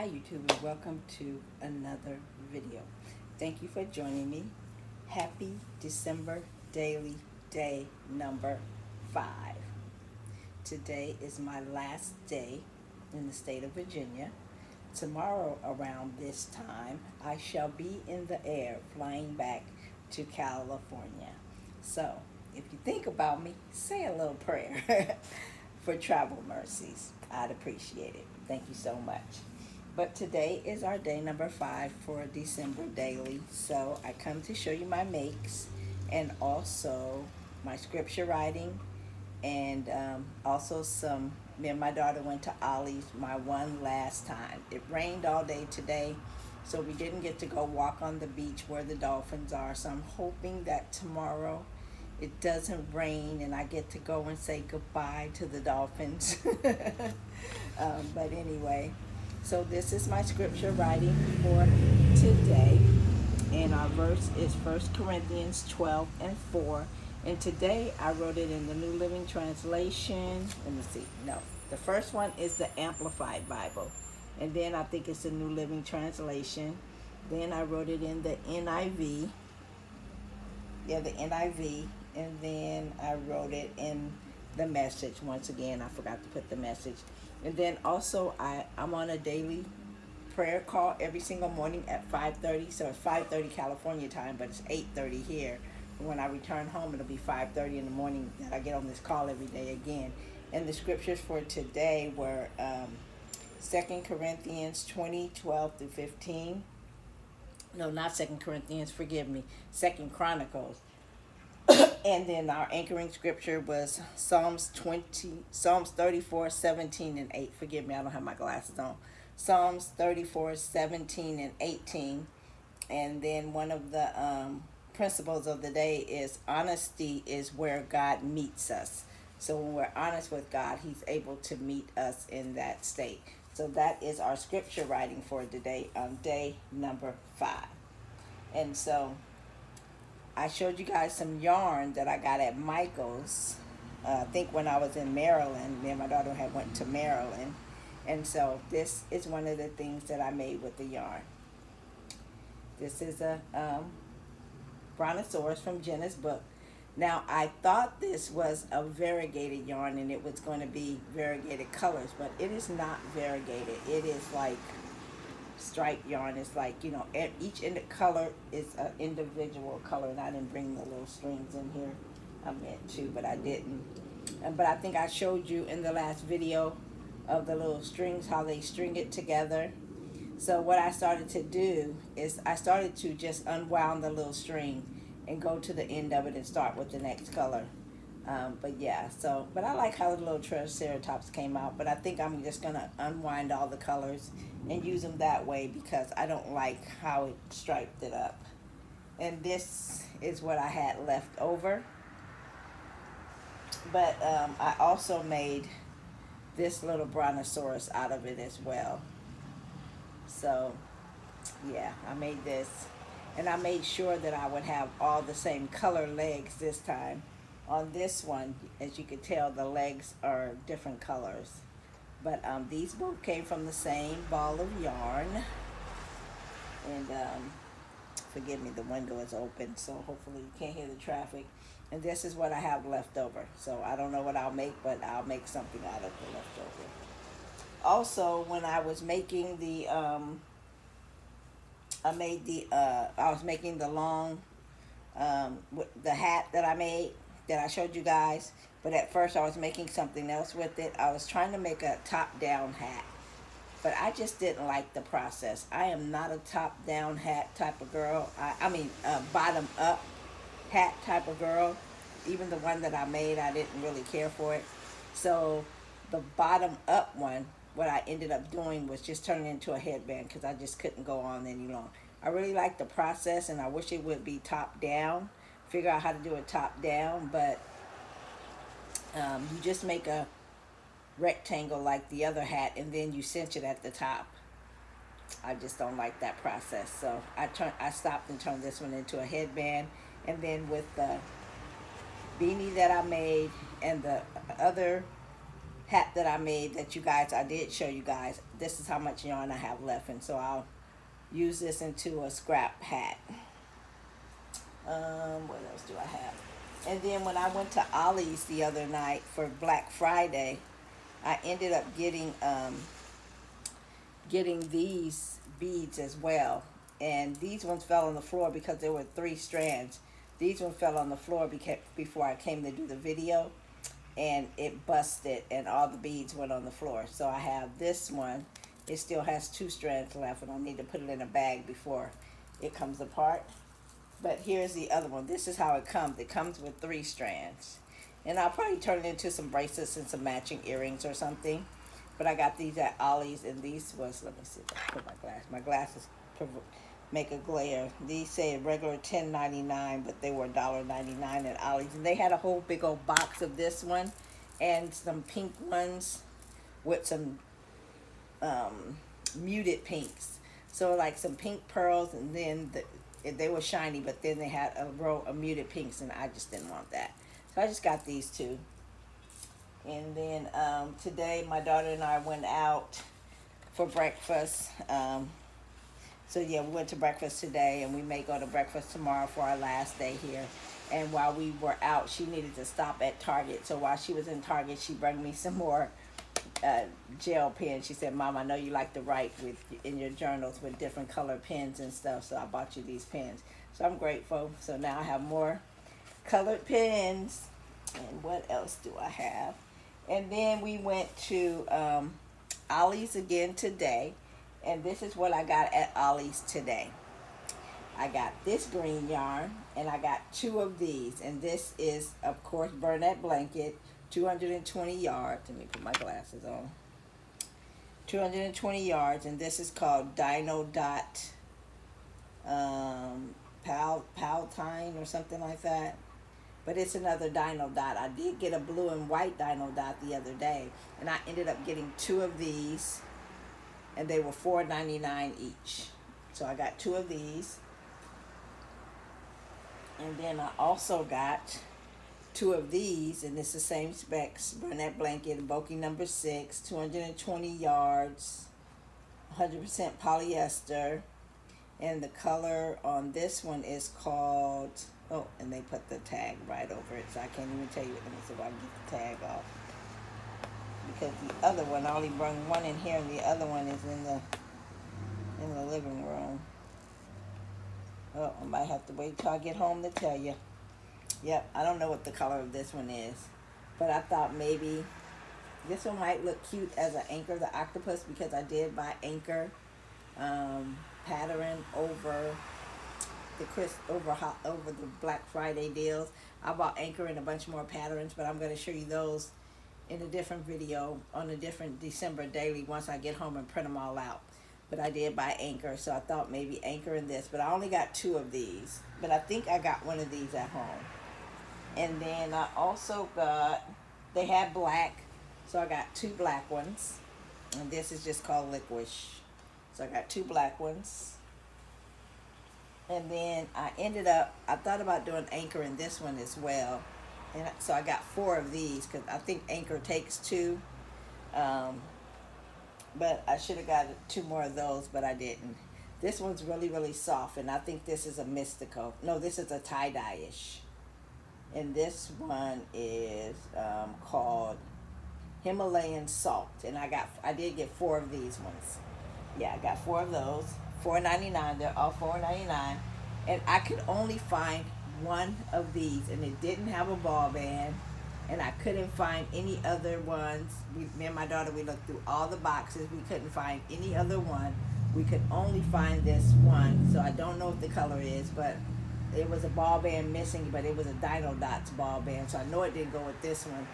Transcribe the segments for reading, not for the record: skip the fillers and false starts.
Hi YouTube and welcome to another video. Thank you for joining me. Happy December daily day number 5. Today is my last day in the state of Virginia. Tomorrow around this time I shall be in the air flying back to California. So if you think about me, say a little prayer for travel mercies. I'd appreciate it. Thank you so much. But today is our day number 5 for December daily. So I come to show you my makes and also my scripture writing and also me and my daughter went to Ollie's my one last time. It rained all day today, so we didn't get to go walk on the beach where the dolphins are. So I'm hoping that tomorrow it doesn't rain and I get to go and say goodbye to the dolphins. But anyway, so this is my scripture writing for today. And our verse is 1 Corinthians 12:4. And today I wrote it in the New Living Translation. Let me see. No, the first one is the Amplified Bible. And then I think it's the New Living Translation. Then I wrote it in the NIV. Yeah, the NIV. And then I wrote it in the Message. Once again, I forgot to put the Message. And then also I'm on a daily prayer call every single morning at 5:30. So it's 5:30 California time, but it's 8:30 here. When I return home, it'll be 5:30 in the morning that I get on this call every day again. And the scriptures for today were 2 Corinthians 20:12-15. No, not 2 Corinthians, forgive me. 2 Chronicles. And then our anchoring scripture was Psalms 34:17-8. Forgive me, I don't have my glasses on. Psalms 34:17-18. And then one of the principles of the day is honesty is where God meets us. So when we're honest with God, He's able to meet us in that state. So that is our scripture writing for today on day number 5. And so I showed you guys some yarn that I got at Michael's. I think when I was in Maryland, me and my daughter had went to Maryland. And so this is one of the things that I made with the yarn. This is a Brontosaurus from Jenna's book. Now, I thought this was a variegated yarn and it was going to be variegated colors, but it is not variegated. It is like striped yarn. It's like, each color is an individual color, and I didn't bring the little strings in here. I meant to, but I didn't. But I think I showed you in the last video of the little strings, how they string it together. So what I started to do is I started to just unwound the little string and go to the end of it and start with the next color. But I like how the little triceratops came out, but I think I'm just going to unwind all the colors and use them that way because I don't like how it striped it up. And this is what I had left over. But I also made this little brontosaurus out of it as well. So yeah, I made this, and I made sure that I would have all the same color legs this time. On this one, as you can tell, the legs are different colors, but these both came from the same ball of yarn. And forgive me, the window is open, so hopefully you can't hear the traffic. And this is what I have left over. So I don't know what I'll make, but I'll make something out of the leftover. Also, when I was making the I was making the long the hat that I made, that I showed you guys. But at first I was making something else with it. I was trying to make a top-down hat, but I just didn't like the process. I am not a top-down hat type of girl. I mean bottom-up hat type of girl. Even the one that I made, I didn't really care for it. So the bottom-up one, what I ended up doing was just turning it into a headband because I just couldn't go on any longer. I really like the process, and I wish it would be top-down. Figure out how to do it top-down, but you just make a rectangle like the other hat, and then you cinch it at the top. I just don't like that process, so I stopped and turned this one into a headband. And then with the beanie that I made and the other hat that I made that I did show you guys. This is how much yarn I have left, and so I'll use this into a scrap hat. What else do I have? And then when I went to Ollie's the other night for Black Friday, I ended up getting these beads as well. And these ones fell on the floor because there were 3 strands. These ones fell on the floor before I came to do the video, and it busted and all the beads went on the floor. So I have this one. It still has 2 strands left, and I need to put it in a bag before it comes apart. But here's the other one. This is how it comes. It comes with 3 strands. And I'll probably turn it into some bracelets and some matching earrings or something. But I got these at Ollie's, and these was, let me see if I put my glass. My glasses make a glare. These say regular $10.99, but they were $1.99 at Ollie's. And they had a whole big old box of this one and some pink ones with some muted pinks. So like some pink pearls, and then they were shiny, but then they had a row of muted pinks, and I just didn't want that. So I just got these 2. And then today my daughter and I went out for breakfast. So yeah, we went to breakfast today, and we may go to breakfast tomorrow for our last day here. And while we were out, she needed to stop at Target. So while she was in Target, she brought me some more gel pens. She said, "Mom, I know you like to write in your journals with different color pens and stuff, so I bought you these pens." So I'm grateful. So now I have more colored pens. And what else do I have? And then we went to Ollie's again today. And this is what I got at Ollie's today. I got this green yarn, and I got 2 of these. And this is, of course, Burnett Blanket, 220 yards. Let me put my glasses on. 220 yards, and this is called Dino Dot Paltine or something like that. But it's another Dino Dot. I did get a blue and white Dino Dot the other day, and I ended up getting 2 of these, and they were $4.99 each. So I got 2 of these. And then I also got 2 of these, and it's the same specs. Burnett Blanket, Boki number 6, 220 yards, 100% polyester. And the color on this one is called, oh, and they put the tag right over it, so I can't even tell you. Let me see if I can get the tag off. Because the other one, I only brought one in here, and the other one is in the living room. Oh, I might have to wait till I get home to tell you. Yep, I don't know what the color of this one is, but I thought maybe this one might look cute as an Anchor the Octopus, because I did buy Anchor pattern over the Black Friday deals. I bought Anchor and a bunch more patterns, but I'm going to show you those in a different video on a different December daily once I get home and print them all out. But I did buy Anchor, so I thought maybe Anchor and this, but I only got 2 of these, but I think I got one of these at home. And then I also got, they had black, so I got 2 black ones, and this is just called Liquish. So I got 2 black ones. And then I thought about doing Anchor in this one as well. And so I got 4 of these, because I think Anchor takes 2. But I should have got 2 more of those, but I didn't. This one's really, really soft, and I think this is a mystical. No, this is a tie-dye-ish. And this one is called Himalayan Salt. And I did get 4 of these ones. Yeah, I got 4 of those. $4.99. They're all $4.99. And I could only find 1 of these, and it didn't have a ball band. And I couldn't find any other ones. Me and my daughter, we looked through all the boxes. We couldn't find any other one. We could only find this one. So I don't know what the color is, but it was a ball band missing, but it was a Dino Dots ball band. So I know it didn't go with this one.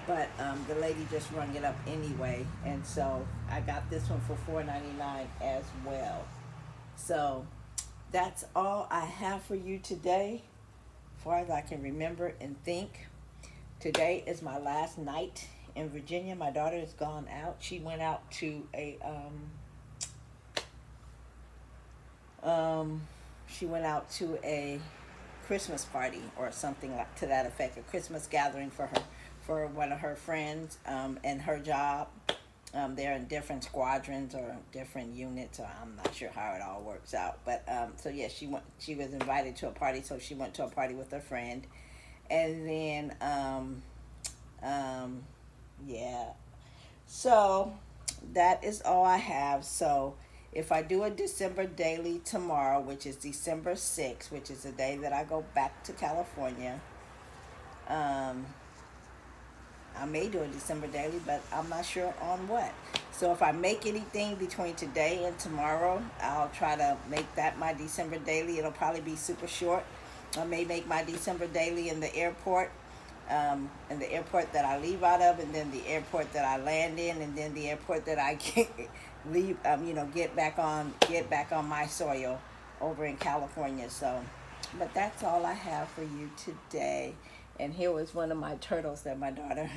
But the lady just rung it up anyway. And so I got this one for $4.99 as well. So that's all I have for you today, as far as I can remember and think. Today is my last night in Virginia. My daughter has gone out. She went out to a Christmas party or something like to that effect, a Christmas gathering for for one of her friends and her job. They're in different squadrons or different units, or I'm not sure how it all works out. But so yeah, she went. She was invited to a party, so she went to a party with her friend, and then yeah. So that is all I have. So if I do a December daily tomorrow, which is December 6th, which is the day that I go back to California, um, I may do a December daily, but I'm not sure on what. So if I make anything between today and tomorrow, I'll try to make that my December daily. It'll probably be super short. I may make my December daily in the airport that I leave out of, and then the airport that I land in, and then the airport that I get, leave. Get back on my soil over in California. So, but that's all I have for you today. And here was one of my turtles that my daughter,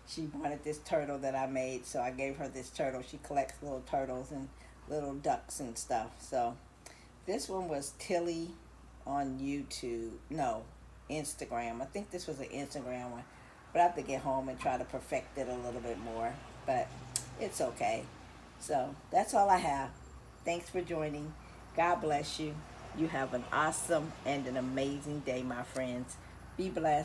she wanted this turtle that I made, so I gave her this turtle. She collects little turtles and little ducks and stuff. So this one was Tilly on YouTube. No, Instagram. I think this was an Instagram one. But I have to get home and try to perfect it a little bit more. But it's okay. So that's all I have. Thanks for joining. God bless you. You have an awesome and an amazing day, my friends. Be blessed.